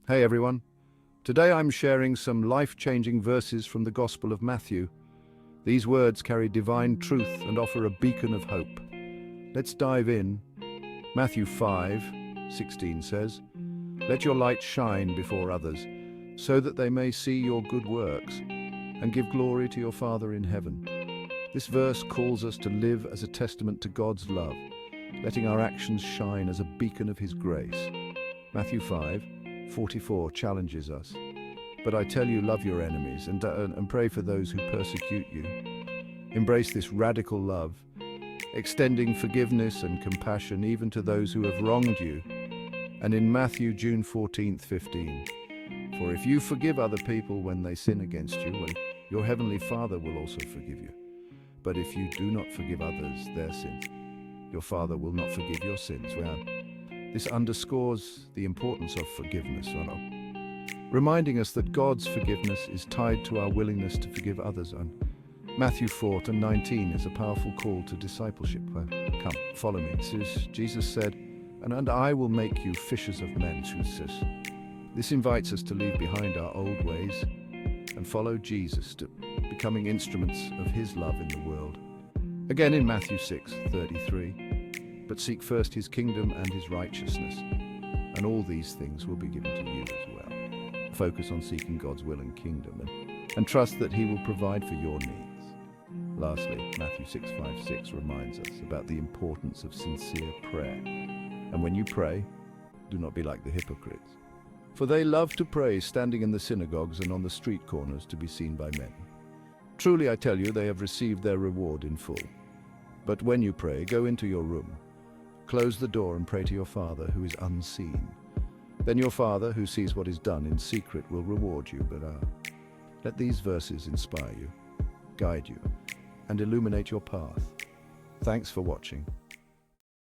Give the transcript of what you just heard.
Hey everyone, today I'm sharing some life-changing verses from the Gospel of Matthew. These words carry divine truth and offer a beacon of hope. Let's dive in. Matthew 5:16 says, "Let your light shine before others, so that they may see your good works and give glory to your Father in heaven." This verse calls us to live as a testament to God's love, letting our actions shine as a beacon of His grace. Matthew 5:44 challenges us. "But I tell you, love your enemies and pray for those who persecute you." Embrace this radical love, extending forgiveness and compassion even to those who have wronged you. And in Matthew, June 14th, 15, "For if you forgive other people when they sin against you, well, your heavenly Father will also forgive you. But if you do not forgive others their sins, your Father will not forgive your sins." Well, this underscores the importance of forgiveness, reminding us that God's forgiveness is tied to our willingness to forgive others. And Matthew 4:19 is a powerful call to discipleship. Well, come, follow me. Jesus said, and I will make you fishers of men. This invites us to leave behind our old ways and follow Jesus, to becoming instruments of His love in the world. Again in Matthew 6:33, "But seek first His kingdom and His righteousness, and all these things will be given to you as well." Focus on seeking God's will and kingdom, and trust that He will provide for your needs. Lastly, Matthew 6:5-6 reminds us about the importance of sincere prayer. "And when you pray, do not be like the hypocrites, for they love to pray standing in the synagogues and on the street corners to be seen by men. Truly I tell you, they have received their reward in full. But when you pray, go into your room, close the door and pray to your Father who is unseen. Then your Father, who sees what is done in secret, will reward you." But let these verses inspire you, guide you, and illuminate your path. Thanks for watching.